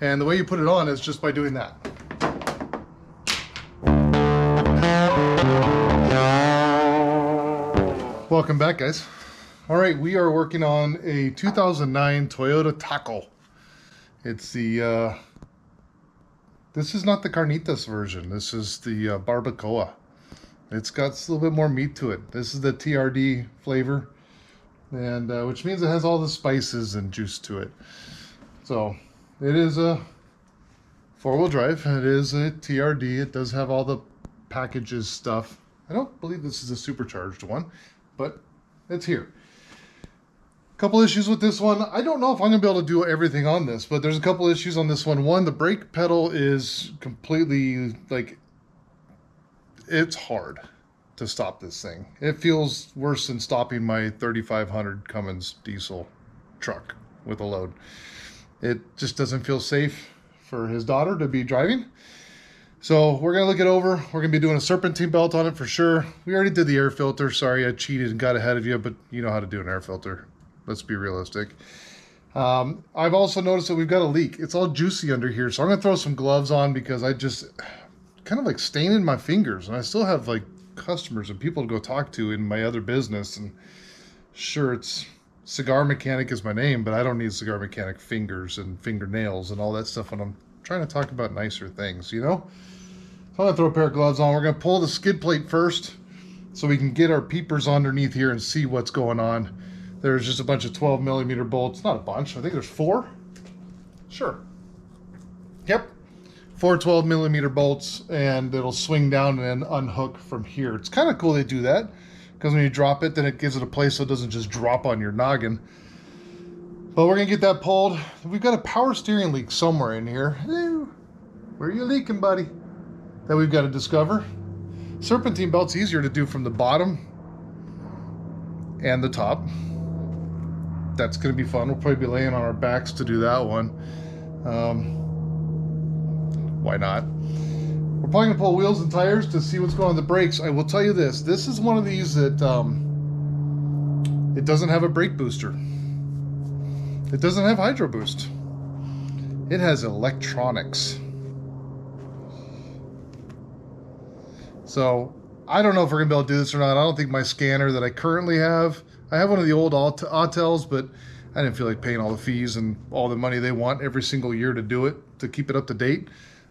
And the way you put it on is just by doing that. Welcome back, guys. All right, we are working on a 2009 Toyota Tacoma. It's the, this is not the carnitas version. This is the barbacoa. It's got a little bit more meat to it. This is the TRD flavor, and which means it has all the spices and juice to it. So it is a four-wheel drive. It is a TRD. It does have all the packages stuff. I don't believe this is a supercharged one, but it's here. Couple issues with this one. I don't know if I'm gonna be able to do everything on this, but there's a couple issues on this one. One, the brake pedal is completely, like, it's hard to stop this thing. It feels worse than stopping my 3500 Cummins diesel truck with a load. It just doesn't feel safe for his daughter to be driving. So we're gonna look it over. We're gonna be doing a Serpentine belt on it for sure. We already did the air filter. Sorry, I cheated and got ahead of you, but you know how to do an air filter. Let's be realistic. I've also noticed that we've got a leak. It's all juicy under here, so I'm gonna throw some gloves on because I just kind of like staining my fingers, and I still have like customers and people to go talk to in my other business. And sure, it's cigar mechanic is my name, but I don't need cigar mechanic fingers and fingernails and all that stuff when I'm trying to talk about nicer things, you know? So I'm gonna throw a pair of gloves on. We're gonna pull the skid plate first so we can get our peepers underneath here and see what's going on. There's just a bunch of 12mm bolts. Not a bunch. I think there's 4. Sure. Yep. 4 12mm bolts, and it'll swing down and then unhook from here. It's kind of cool they do that, because when you drop it, then it gives it a place so it doesn't just drop on your noggin. But we're going to get that pulled. We've got a power steering leak somewhere in here. Hello. Where are you leaking, buddy? That we've got to discover. Serpentine belt's easier to do from the bottom and the top. That's going to be fun. We'll probably be laying on our backs to do that one. Why not? We're probably going to pull wheels and tires to see what's going on with the brakes. I will tell you this. This is one of these that it doesn't have a brake booster. It doesn't have hydro boost. It has electronics. So I don't know if we're going to be able to do this or not. I don't think my scanner that I currently have, I have one of the old Autels, but I didn't feel like paying all the fees and all the money they want every single year to do it, to keep it up to date.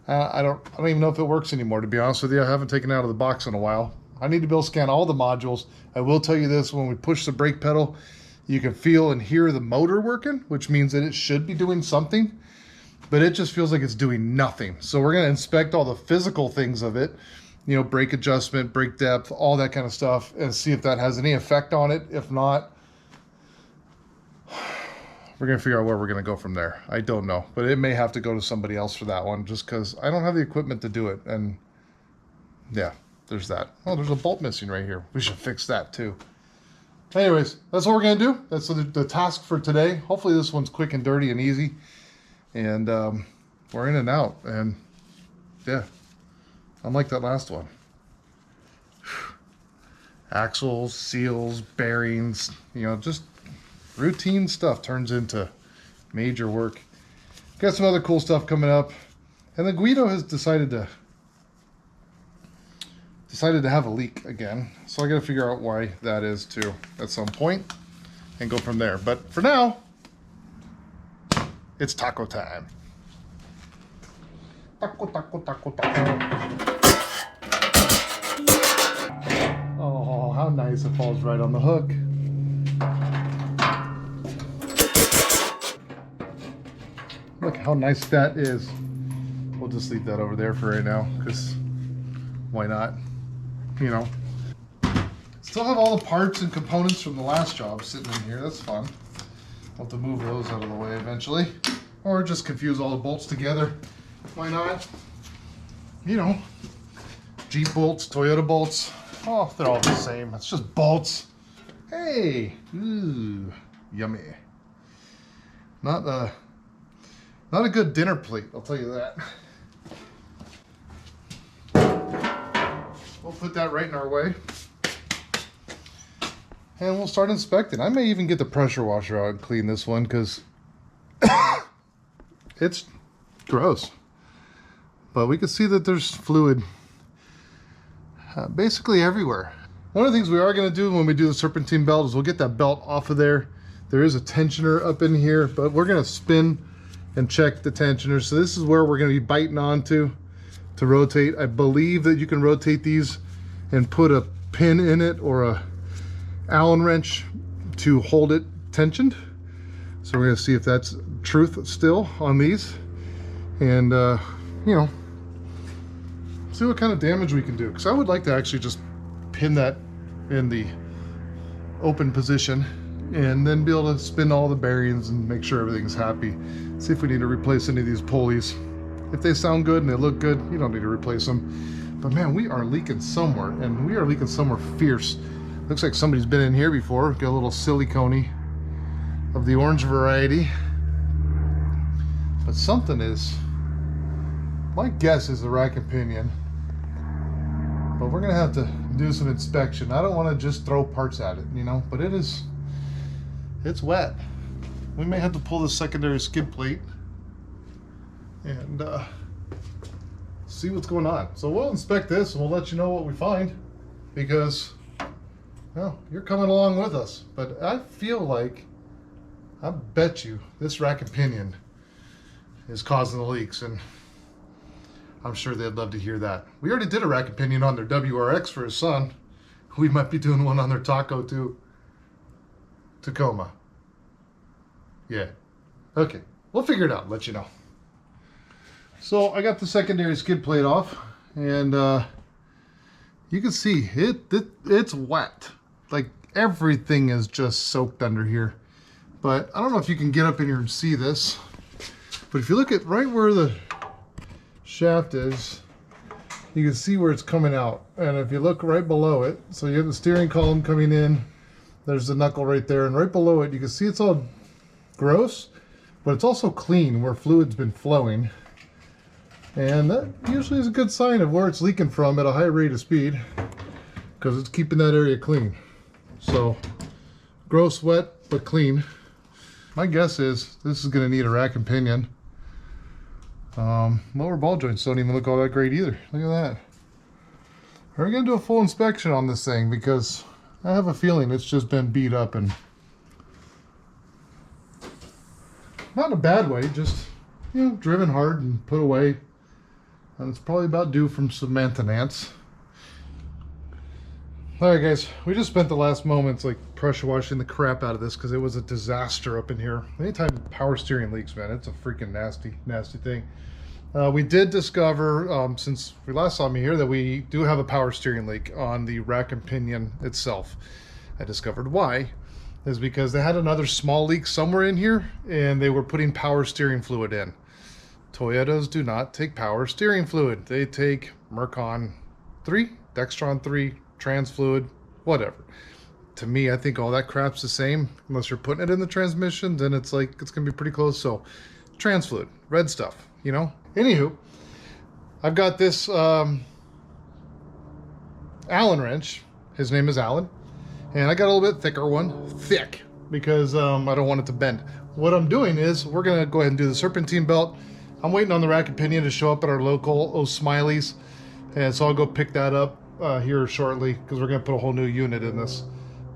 I don't even know if it works anymore, to be honest with you. I haven't taken it out of the box in a while. I need to be able to scan all the modules. I will tell you this, when we push the brake pedal, you can feel and hear the motor working, which means that it should be doing something, but it just feels like it's doing nothing. So we're going to inspect all the physical things of it, you know, brake adjustment, brake depth, all that kind of stuff, and see if that has any effect on it. If not, we're going to figure out where we're going to go from there. I don't know, but it may have to go to somebody else for that one, just because I don't have the equipment to do it. And yeah, there's that. Oh, there's a bolt missing right here. We should fix that too. Anyways, that's what we're going to do. That's the task for today. Hopefully this one's quick and dirty and easy. And we're in and out. And yeah, unlike that last one. Axles, seals, bearings, you know, just routine stuff turns into major work. Got some other cool stuff coming up. And the Guido has decided to have a leak again. So I got to figure out why that is too at some point and go from there. But for now, it's taco time. Taco, taco, taco, taco. Oh, how nice it falls right on the hook. Look how nice that is. We'll just leave that over there for right now, because why not? You know. Still have all the parts and components from the last job sitting in here. That's fun. I'll have to move those out of the way eventually. Or just confuse all the bolts together. Why not? You know. Jeep bolts, Toyota bolts. Oh, they're all the same. It's just bolts. Hey. Ooh. Yummy. Not a good dinner plate, I'll tell you that. We'll put that right in our way. And we'll start inspecting. I may even get the pressure washer out and clean this one, because it's gross. But we can see that there's fluid basically everywhere. One of the things we are going to do when we do the serpentine belt is we'll get that belt off of there. There is a tensioner up in here, but we're going to spin and check the tensioner. So this is where we're going to be biting onto to rotate. I believe that you can rotate these and put a pin in it or a Allen wrench to hold it tensioned. So we're going to see if that's truth still on these, and you know, see what kind of damage we can do, because I would like to actually just pin that in the open position and then be able to spin all the bearings and make sure everything's happy. See if we need to replace any of these pulleys. If they sound good and they look good, you don't need to replace them. But man, we are leaking somewhere, and we are leaking somewhere fierce. Looks like somebody's been in here before. Got a little silicone of the orange variety. But something is, my guess is the rack and pinion. But we're gonna have to do some inspection. I don't want to just throw parts at it, you know, but it's wet. We may have to pull the secondary skid plate and see what's going on. So we'll inspect this and we'll let you know what we find, because, well, you're coming along with us. But I feel like, I bet you this rack and pinion is causing the leaks, and I'm sure they'd love to hear that. We already did a rack and pinion on their WRX for his son. We might be doing one on their Taco too. Tacoma. Yeah. Okay. We'll figure it out. Let you know. So I got the secondary skid plate off, and you can see it's wet. Like everything is just soaked under here. But I don't know if you can get up in here and see this. But if you look at right where the shaft is, you can see where it's coming out. And if you look right below it, so you have the steering column coming in, there's the knuckle right there, and right below it you can see it's all gross, but it's also clean where fluid's been flowing, and that usually is a good sign of where it's leaking from at a high rate of speed, because it's keeping that area clean. So gross, wet, but clean. My guess is this is going to need a rack and pinion. Lower ball joints don't even look all that great either. Look at that. We're going to do a full inspection on this thing, because I have a feeling it's just been beat up, and not in a bad way, just, you know, driven hard and put away. And it's probably about due from some maintenance. Alright guys, we just spent the last moments like pressure washing the crap out of this, because it was a disaster up in here. Anytime power steering leaks, man, it's a freaking nasty thing. We did discover, since we last saw me here, that we do have a power steering leak on the rack and pinion itself. I discovered why is because they had another small leak somewhere in here, and they were putting power steering fluid in. Toyotas do not take power steering fluid. They take Mercon 3, Dextron 3, trans fluid, whatever. To me, I think all that crap's the same. Unless you're putting it in the transmission, then it's like, it's gonna be pretty close. So trans fluid, red stuff, you know. Anywho, I've got this Allen wrench. His name is Allen, and I got a little bit thicker one, thick, because I don't want it to bend. What I'm doing is we're gonna go ahead and do the serpentine belt. I'm waiting on the rack and pinion to show up at our local O'Smiley's, and so I'll go pick that up here shortly, because we're going to put a whole new unit in this.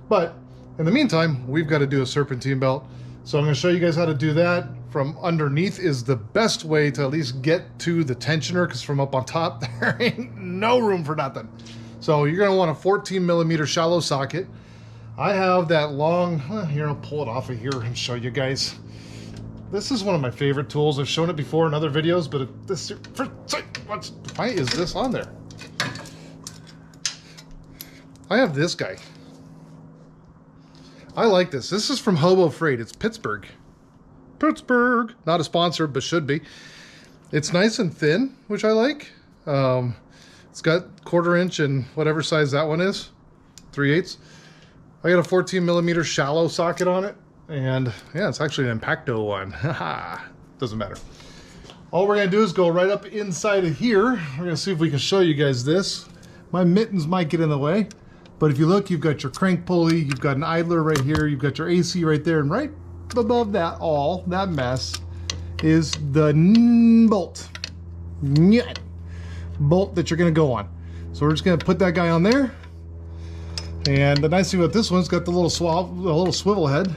But in the meantime, we've got to do a serpentine belt, so I'm going to show you guys how to do that. From underneath is the best way to at least get to the tensioner, because from up on top there ain't no room for nothing. So you're going to want a 14mm shallow socket. I have that long, here, I'll pull it off of here and show you guys. This is one of my favorite tools. I've shown it before in other videos, but why is this on there? I have this guy. I like this. This is from Hobo Freight. It's Pittsburgh. Not a sponsor, but should be. It's nice and thin, which I like. It's got 1/4 inch and whatever size that one is, 3/8. I got a 14mm shallow socket on it. And yeah, it's actually an Impacto one. Haha, doesn't matter. All we're gonna do is go right up inside of here. We're gonna see if we can show you guys this. My mittens might get in the way, but if you look, you've got your crank pulley, you've got an idler right here, you've got your AC right there, and right above that, all that mess is the bolt that you're going to go on. So we're just going to put that guy on there. And the nice thing about this one's got the little swivel head.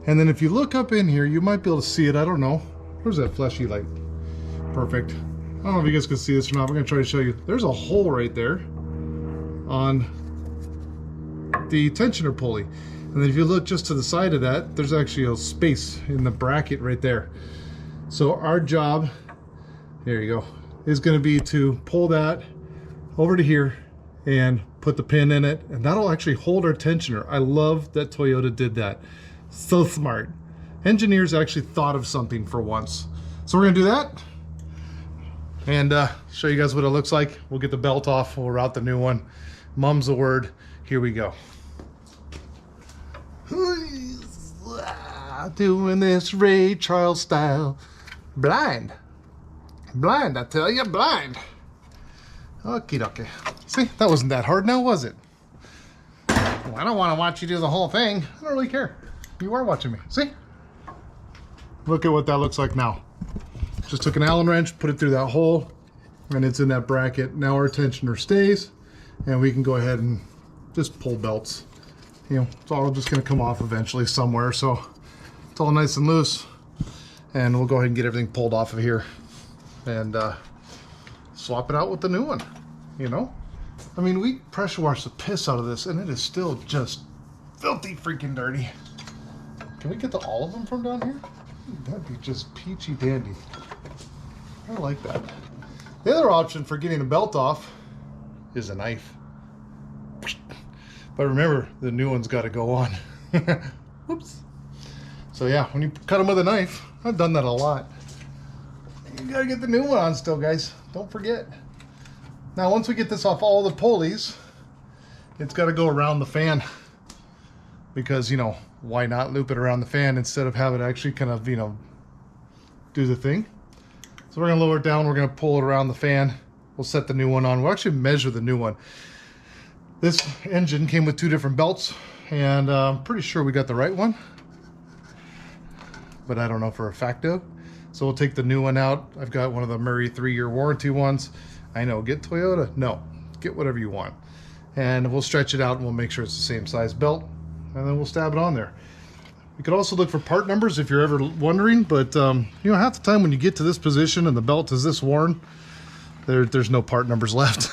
And then if you look up in here, you might be able to see it. I don't know. Where's that fleshy light? Perfect. I don't know if you guys can see this or not. We're going to try to show you. There's a hole right there on the tensioner pulley. And then if you look just to the side of that, there's actually a space in the bracket right there. So our job, there you go, is going to be to pull that over to here and put the pin in it, and that'll actually hold our tensioner. I love that Toyota did that. So smart. Engineers actually thought of something for once. So we're gonna do that and show you guys what it looks like. We'll get the belt off, we'll route the new one. Mum's the word. Here we go. Doing this Ray Charles style. Blind, I tell you, blind. Okie dokie. See, that wasn't that hard now, was it? Well, I don't want to watch you do the whole thing. I don't really care. You are watching me. See? Look at what that looks like now. Just took an Allen wrench, put it through that hole, and it's in that bracket. Now our tensioner stays, and we can go ahead and just pull belts. You know, it's all just going to come off eventually somewhere, so it's all nice and loose. And we'll go ahead and get everything pulled off of here and swap it out with the new one, you know? I mean, we pressure washed the piss out of this, and it is still just filthy freaking dirty. Can we get to all of them from down here? That'd be just peachy dandy. I like that. The other option for getting a belt off is a knife. But remember, the new one's got to go on. Whoops. So yeah, when you cut them with a knife, I've done that a lot. You gotta get the new one on still, guys. Don't forget. Now, once we get this off all the pulleys, it's got to go around the fan. Because, you know, why not loop it around the fan instead of have it actually kind of, you know, do the thing. So we're going to lower it down. We're going to pull it around the fan. We'll set the new one on. We'll actually measure the new one. This engine came with 2 different belts, and I'm pretty sure we got the right one. But I don't know for a fact of. So we'll take the new one out. I've got one of the Murray 3-year warranty ones. I know, get Toyota? No, get whatever you want. And we'll stretch it out and we'll make sure it's the same size belt. And then we'll stab it on there. You could also look for part numbers if you're ever wondering, but you know, half the time when you get to this position and the belt is this worn, there's no part numbers left.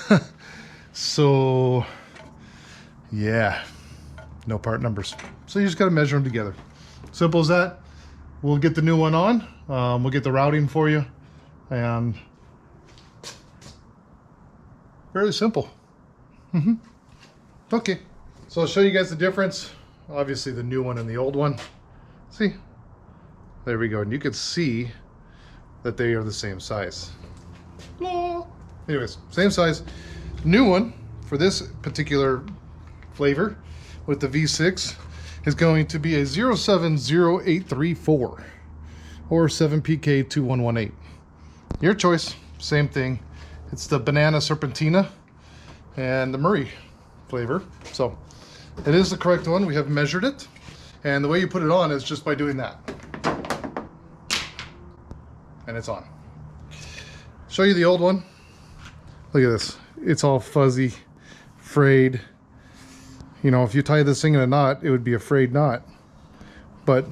So yeah, no part numbers. So you just got to measure them together. Simple as that. We'll get the new one on. We'll get the routing for you, and fairly simple. Okay, so I'll show you guys the difference. Obviously the new one and the old one. See, there we go, and you can see that they are the same size. Anyways, same size. New one for this particular flavor with the V6 is going to be a 070834 or 7PK2118. Your choice, same thing. It's the banana serpentina and the Murray flavor. So it is the correct one. We have measured it, and the way you put it on is just by doing that, and it's on. Show you the old one. Look at this. It's all fuzzy, frayed. You know, if you tie this thing in a knot, it would be a frayed knot. But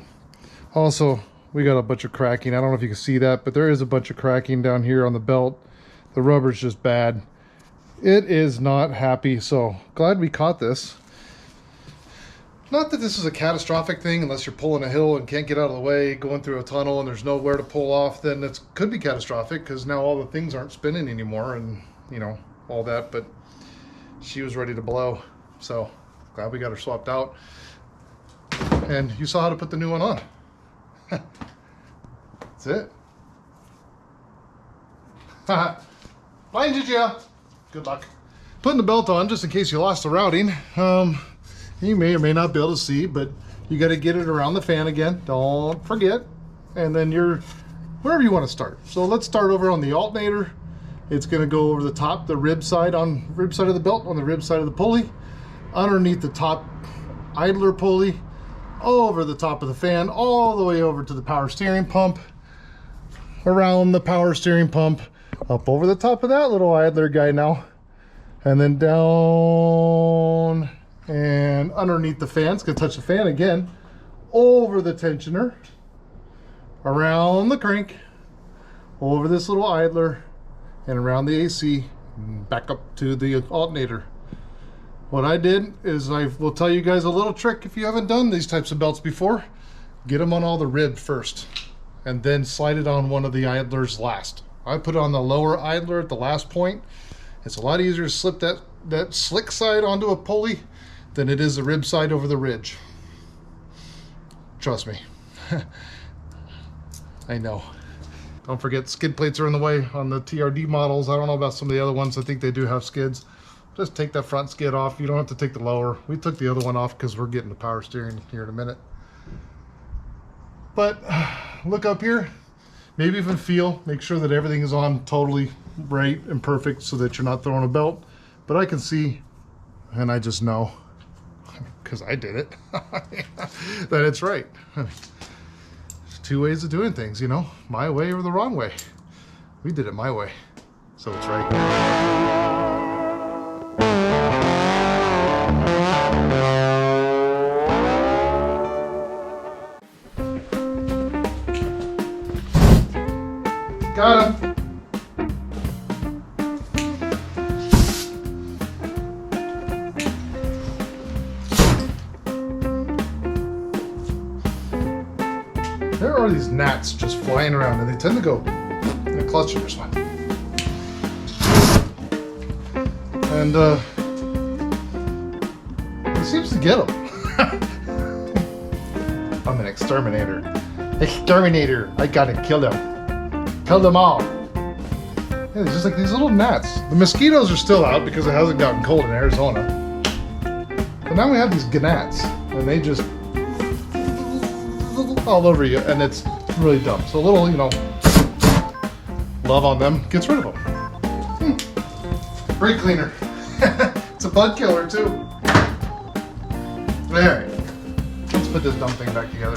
also, we got a bunch of cracking. I don't know if you can see that, but there is a bunch of cracking down here on the belt. The rubber's just bad. It is not happy, so glad we caught this. Not that this is a catastrophic thing, unless you're pulling a hill and can't get out of the way, going through a tunnel and there's nowhere to pull off, then it could be catastrophic, because now all the things aren't spinning anymore and, you know, all that. But she was ready to blow, so glad we got her swapped out. And you saw how to put the new one on. That's it. Blinded ya. Good luck. Putting the belt on, just in case you lost the routing. You may or may not be able to see, but you got to get it around the fan again. Don't forget. And then you're wherever you want to start. So let's start over on the alternator. It's going to go over the top, the rib side of the belt, on the rib side of the pulley, underneath the top idler pulley, over the top of the fan, all the way over to the power steering pump, around the power steering pump, up over the top of that little idler guy now, and then down and underneath the fan. It's gonna touch the fan again, over the tensioner, around the crank, over this little idler, and around the AC, back up to the alternator. What I did is, I will tell you guys a little trick if you haven't done these types of belts before. Get them on all the rib first, and then slide it on one of the idlers last. I put it on the lower idler at the last point. It's a lot easier to slip that slick side onto a pulley than it is the rib side over the ridge. Trust me. I know. Don't forget, skid plates are in the way on the TRD models. I don't know about some of the other ones. I think they do have skids. Just take that front skid off. You don't have to take the lower. We took the other one off because we're getting the power steering here in a minute. But look up here. Maybe even feel. Make sure that everything is on totally right and perfect so that you're not throwing a belt. But I can see, and I just know, because I did it, that it's right. There's two ways of doing things, you know, my way or the wrong way. We did it my way, so it's right. Got him. There are these gnats just flying around, and they tend to go in a cluster. There's one. And he seems to get them. I'm an exterminator. Exterminator! I gotta kill them. Kill them all. Yeah, there's just like these little gnats. The mosquitoes are still out because it hasn't gotten cold in Arizona. But now we have these gnats, and they just all over you, and it's really dumb. So a little, you know, love on them gets rid of them. Brake cleaner. It's a bud killer too. Alright, let's put this dumb thing back together.